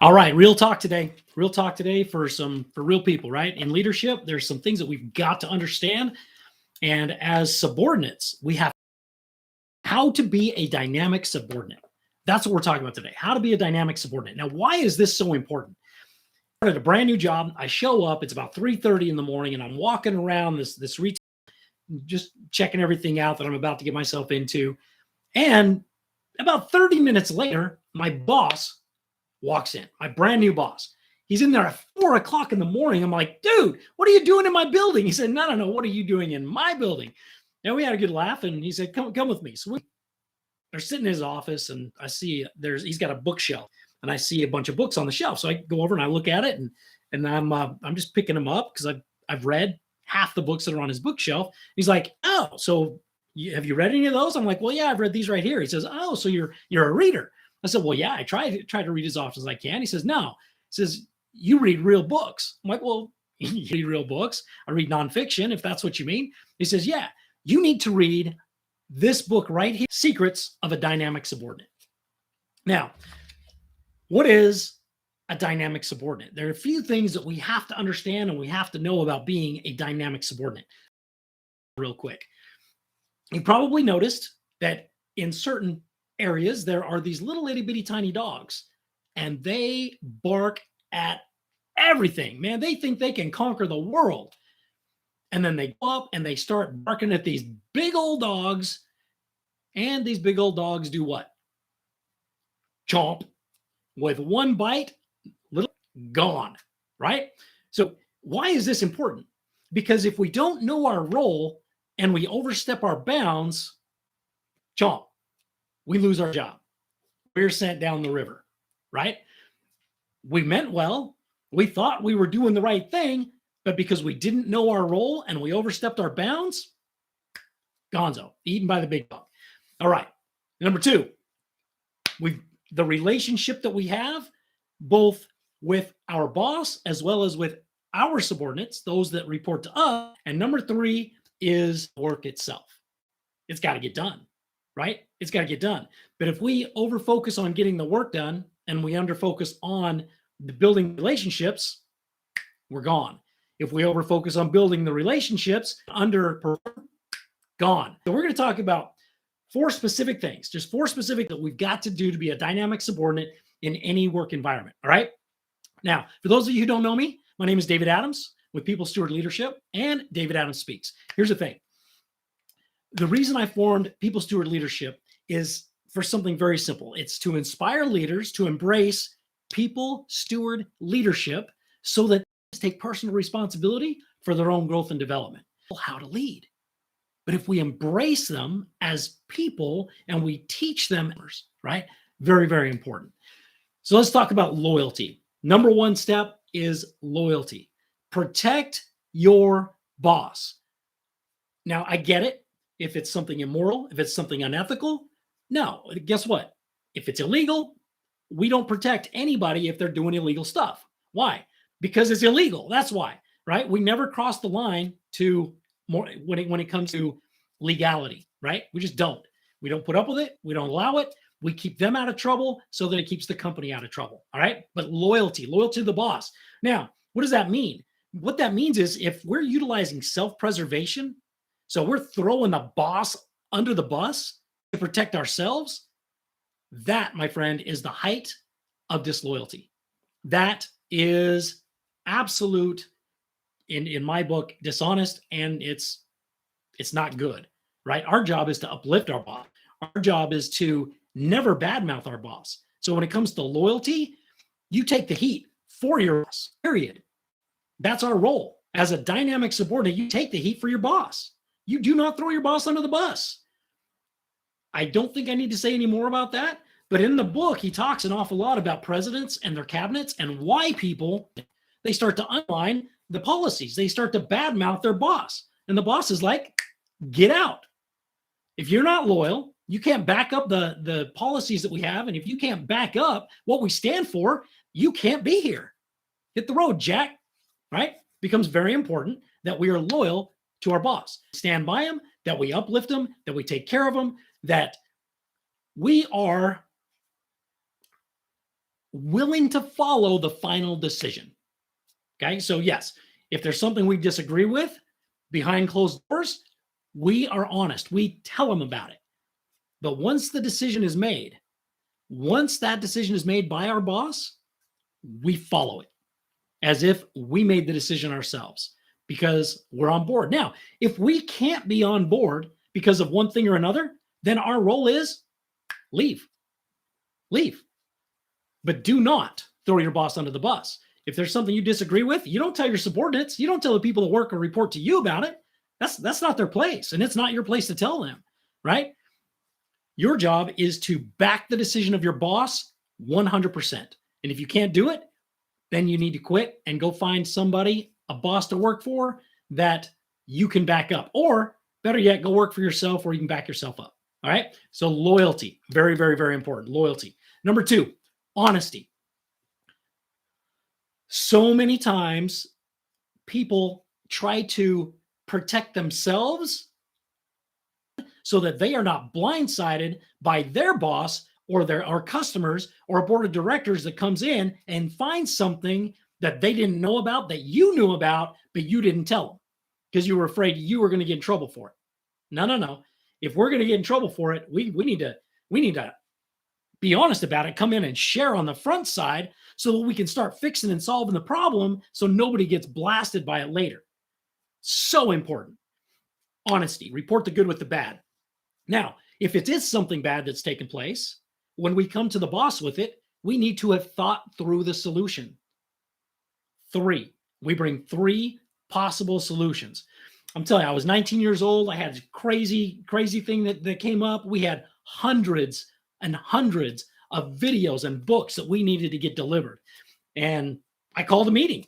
All right, real talk today. Real talk today for real people, right? In leadership, there's some things that we've got to understand. And as subordinates, we have how to be a dynamic subordinate. That's what we're talking about today. How to be a dynamic subordinate. Now, why is this so important? I started a brand new job. I show up, it's about 3:30 in the morning, and I'm walking around this retail, just checking everything out that I'm about to get myself into. And about 30 minutes later, my boss walks in, my brand new boss. He's in there at 4 o'clock in the morning. I'm like, dude, what are you doing in my building? He said, no. What are you doing in my building? And we had a good laugh. And he said, come with me. So they're sitting in his office, and I see he's got a bookshelf, and I see a bunch of books on the shelf. So I go over and I look at it, and I'm just picking them up because I've read half the books that are on his bookshelf. He's like, oh, so have you read any of those? I'm like, well, yeah, I've read these right here. He says, oh, so you're a reader. I said, well, yeah, I try to read as often as I can. He says, no. He says, you read real books. I'm like, well, you read real books. I read nonfiction, if that's what you mean. He says, yeah, you need to read this book right here, Secrets of a Dynamic Subordinate. Now, what is a dynamic subordinate? There are a few things that we have to understand and we have to know about being a dynamic subordinate. Real quick. You probably noticed that in certain areas, there are these little itty bitty tiny dogs, and they bark at everything. Man, they think they can conquer the world. And then they go up and they start barking at these big old dogs. And these big old dogs do what? Chomp. With one bite, little gone, right? So why is this important? Because if we don't know our role and we overstep our bounds, chomp, we lose our job. We're sent down the river, right? We meant well. We thought we were doing the right thing, but because we didn't know our role and we overstepped our bounds, gonzo, eaten by the big dog. All right. Number two, the relationship that we have both with our boss as well as with our subordinates, those that report to us. And number three is work itself. It's got to get done, right? It's got to get done. But if we overfocus on getting the work done and we underfocus on the building relationships, we're gone. If we overfocus on building the relationships, gone. So we're going to talk about four specific things, just four specific that we've got to do to be a dynamic subordinate in any work environment. All right. Now, for those of you who don't know me, my name is David Adams with People Steward Leadership and David Adams Speaks. Here's the thing. The reason I formed People Steward Leadership is for something very simple. It's to inspire leaders to embrace people steward leadership so that they take personal responsibility for their own growth and development. How to lead. But if we embrace them as people and we teach them, right? Very, very important. So let's talk about loyalty. Number one step is loyalty. Protect your boss. Now, I get it. If it's something immoral, if it's something unethical, no, guess what? If it's illegal, we don't protect anybody if they're doing illegal stuff. Why? Because it's illegal. That's why, right? We never cross the line to more when it comes to legality, right? We just don't. We don't put up with it. We don't allow it. We keep them out of trouble so that it keeps the company out of trouble. All right. But loyalty to the boss. Now, what does that mean? What that means is if we're utilizing self-preservation, so we're throwing the boss under the bus to protect ourselves, that, my friend, is the height of disloyalty. That is absolute, in my book, dishonest, and it's not good, right? Our job is to uplift our boss. Our job is to never badmouth our boss. So when it comes to loyalty, you take the heat for your boss, period. That's our role. As a dynamic subordinate, you take the heat for your boss. You do not throw your boss under the bus. I don't think I need to say any more about that, but in the book, he talks an awful lot about presidents and their cabinets and why people, they start to undermine the policies. They start to badmouth their boss. And the boss is like, get out. If you're not loyal, you can't back up the policies that we have. And if you can't back up what we stand for, you can't be here. Hit the road, Jack, right? Becomes very important that we are loyal to our boss. Stand by him, that we uplift him, that we take care of him, that we are willing to follow the final decision. Okay, so yes, if there's something we disagree with behind closed doors, we are honest. We tell them about it. But once the decision is made, once that decision is made by our boss, we follow it as if we made the decision ourselves because we're on board. Now, if we can't be on board because of one thing or another, then our role is leave. Leave. But do not throw your boss under the bus. If there's something you disagree with, you don't tell your subordinates. You don't tell the people that work or report to you about it. That's not their place, and it's not your place to tell them, right? Your job is to back the decision of your boss 100%. And if you can't do it, then you need to quit and go find somebody, a boss to work for that you can back up. Or better yet, go work for yourself where you can back yourself up. All right. So loyalty, very, very, very important. Loyalty. Number 2, honesty. So many times people try to protect themselves so that they are not blindsided by their boss or our customers or a board of directors that comes in and finds something that they didn't know about, that you knew about, but you didn't tell them because you were afraid you were going to get in trouble for it. No. If we're going to get in trouble for it, we need to be honest about it, come in and share on the front side so that we can start fixing and solving the problem so nobody gets blasted by it later. So important. Honesty. Report the good with the bad. Now, if it is something bad that's taken place, when we come to the boss with it, we need to have thought through the solution. 3. We bring 3 possible solutions. I'm telling you, I was 19 years old. I had a crazy thing that came up. We had hundreds and hundreds of videos and books that we needed to get delivered. And I called a meeting,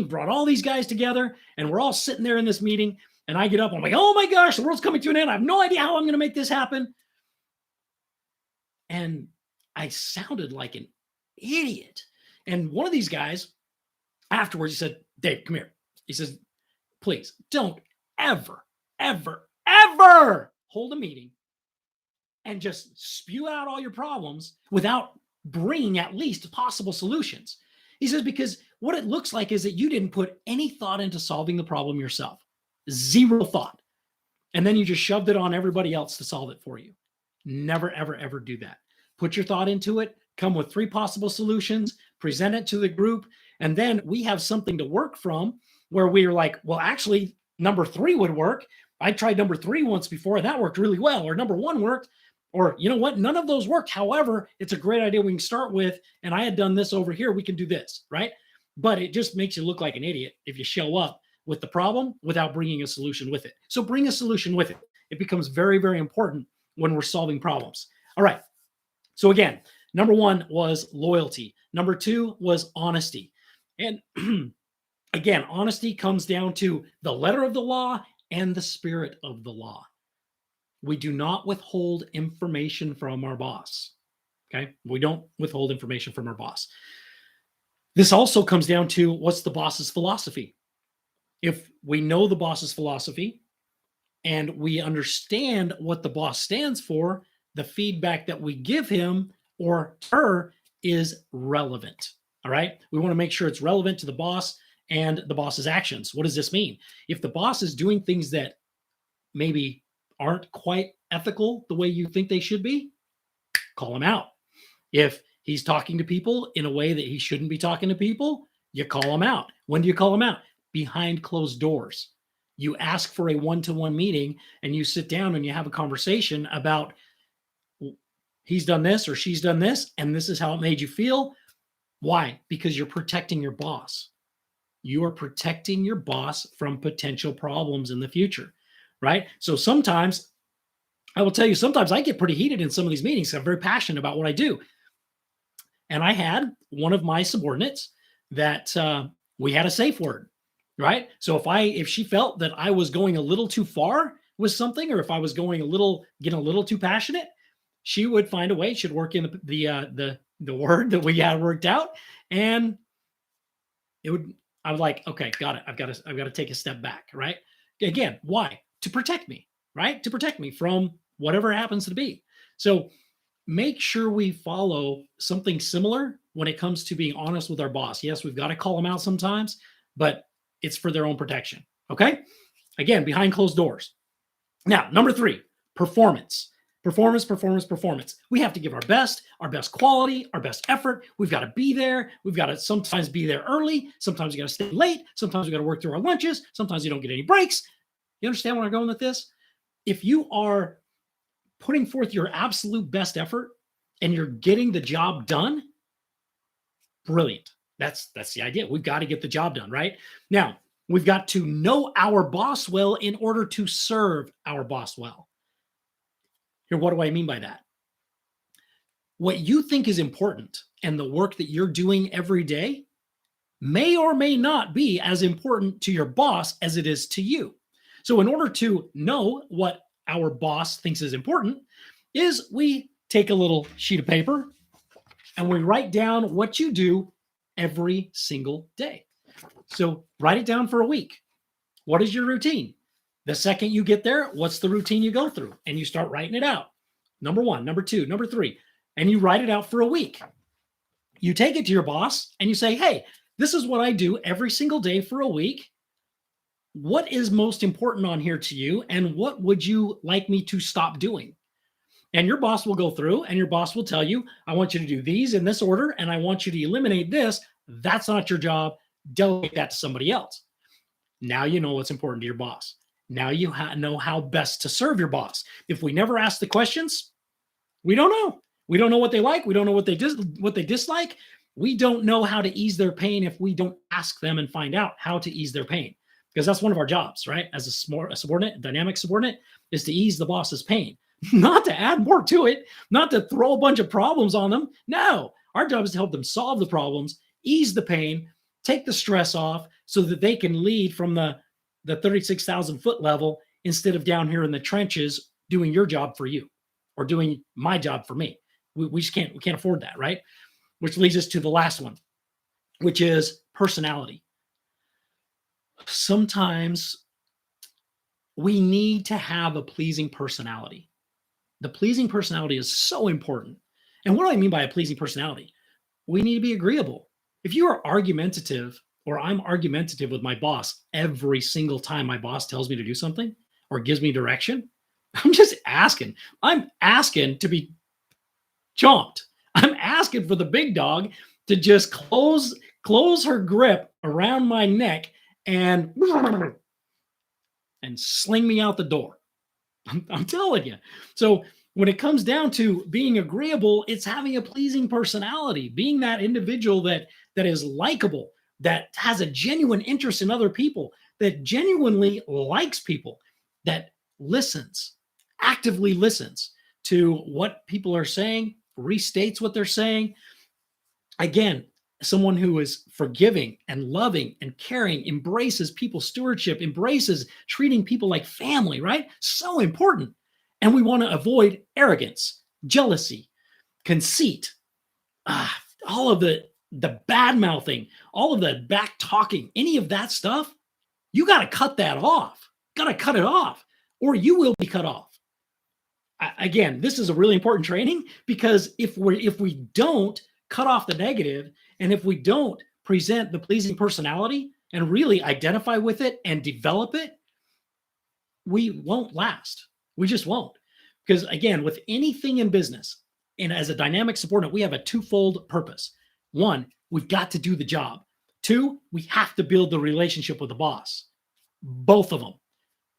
brought all these guys together, and we're all sitting there in this meeting. And I get up, I'm like, oh my gosh, the world's coming to an end. I have no idea how I'm going to make this happen. And I sounded like an idiot. And one of these guys afterwards, he said, Dave, come here. He says, please don't ever hold a meeting and just spew out all your problems without bringing at least possible solutions. He says, because what it looks like is that you didn't put any thought into solving the problem yourself. 0 thought. And then you just shoved it on everybody else to solve it for you. Never, ever do that. Put your thought into it, come with 3 possible solutions, present it to the group, and then we have something to work from where we are like, well, actually, number 3 would work. I tried number 3 once before, and that worked really well. Or number 1 worked. Or you know what? None of those worked. However, it's a great idea we can start with, and I had done this over here. We can do this, right? But it just makes you look like an idiot if you show up with the problem without bringing a solution with it. So bring a solution with it. It becomes very, very important when we're solving problems. All right. So again, number 1 was loyalty. Number 2 was honesty. And again, honesty comes down to the letter of the law and the spirit of the law. We do not withhold information from our boss. Okay. We don't withhold information from our boss. This also comes down to what's the boss's philosophy. If we know the boss's philosophy and we understand what the boss stands for, the feedback that we give him or her is relevant. All right. We want to make sure it's relevant to the boss and the boss's actions. What does this mean? If the boss is doing things that maybe aren't quite ethical the way you think they should be, call him out. If he's talking to people in a way that he shouldn't be talking to people, you call him out. When do you call him out? Behind closed doors. You ask for a one-to-one meeting and you sit down and you have a conversation about he's done this or she's done this and this is how it made you feel. Why? Because you're protecting your boss. You are protecting your boss from potential problems in the future, right? So sometimes, I will tell you, sometimes I get pretty heated in some of these meetings. I'm very passionate about what I do. And I had one of my subordinates that we had a safe word, right? So if she felt that I was going a little too far with something, or if I was getting a little too passionate, she would find a way. She'd work in the word that we had worked out, and I was like, okay, got it. I've got to take a step back, right? Again, why? To protect me, right? To protect me from whatever happens to be. So make sure we follow something similar when it comes to being honest with our boss. Yes, we've got to call them out sometimes, but it's for their own protection. Okay? Again, behind closed doors. Now, number 3, performance. Performance. We have to give our best quality, our best effort. We've got to be there. We've got to sometimes be there early. Sometimes we got to stay late. Sometimes we got to work through our lunches. Sometimes you don't get any breaks. You understand where I'm going with this? If you are putting forth your absolute best effort and you're getting the job done, brilliant. That's the idea. We've got to get the job done, right? Now, we've got to know our boss well in order to serve our boss well. Here, what do I mean by that? What you think is important and the work that you're doing every day may or may not be as important to your boss as it is to you. So in order to know what our boss thinks is important, is we take a little sheet of paper and we write down what you do every single day. So write it down for a week. What is your routine? The second you get there, what's the routine you go through? And you start writing it out. Number 1, number 2, number 3, and you write it out for a week. You take it to your boss and you say, hey, this is what I do every single day for a week. What is most important on here to you? And what would you like me to stop doing? And your boss will go through and your boss will tell you, I want you to do these in this order, and I want you to eliminate this. That's not your job. Delegate that to somebody else. Now you know what's important to your boss. Now you know how best to serve your boss. If we never ask the questions, we don't know. We don't know what they like. We don't know what they dislike. We don't know how to ease their pain if we don't ask them and find out how to ease their pain. Because that's one of our jobs, right? As a subordinate, dynamic subordinate, is to ease the boss's pain, not to add more to it, not to throw a bunch of problems on them. No, our job is to help them solve the problems, ease the pain, take the stress off so that they can lead from the 36,000 foot level instead of down here in the trenches doing your job for you or doing my job for me. We just can't afford that, right? Which leads us to the last one, which is personality. Sometimes we need to have a pleasing personality. The pleasing personality is so important. And what do I mean by a pleasing personality? We need to be agreeable. If you are argumentative, or I'm argumentative with my boss every single time my boss tells me to do something or gives me direction, I'm just asking. I'm asking to be chomped. I'm asking for the big dog to just close her grip around my neck and sling me out the door. I'm telling you. So when it comes down to being agreeable, it's having a pleasing personality, being that individual that is likable, that has a genuine interest in other people, that genuinely likes people, that listens, actively listens to what people are saying, restates what they're saying. Again, someone who is forgiving and loving and caring, embraces people's stewardship, embraces treating people like family, right? So important. And we want to avoid arrogance, jealousy, conceit, all of the bad mouthing, all of the back talking, any of that stuff. You got to cut that off. Got to cut it off, or you will be cut off. Again, this is a really important training, because if we don't cut off the negative, and if we don't present the pleasing personality and really identify with it and develop it, we won't last. We just won't. Because again, with anything in business, and as a dynamic subordinate, we have a twofold purpose. 1, we've got to do the job. 2, we have to build the relationship with the boss. Both of them.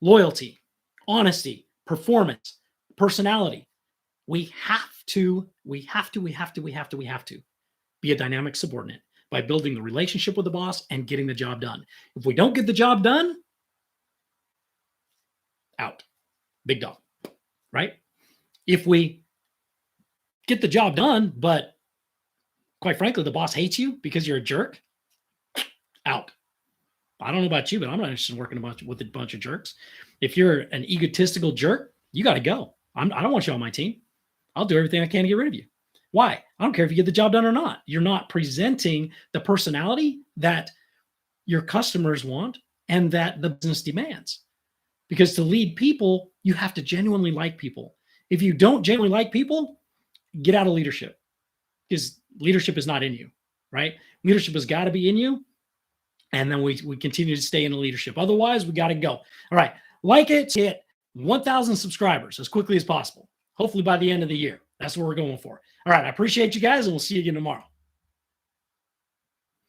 Loyalty, honesty, performance, personality. We have to be a dynamic subordinate by building the relationship with the boss and getting the job done. If we don't get the job done, out. Big dog, right? If we get the job done, but quite frankly, the boss hates you because you're a jerk, out. I don't know about you, but I'm not interested in working with a bunch of jerks. If you're an egotistical jerk, you got to go. I don't want you on my team. I'll do everything I can to get rid of you. Why? I don't care if you get the job done or not. You're not presenting the personality that your customers want and that the business demands. Because to lead people, you have to genuinely like people. If you don't genuinely like people, get out of leadership. Because leadership is not in you, right? Leadership has got to be in you. And then we continue to stay in the leadership. Otherwise, we got to go. All right. Like it, hit 1,000 subscribers as quickly as possible. Hopefully by the end of the year. That's what we're going for. All right. I appreciate you guys, and we'll see you again tomorrow.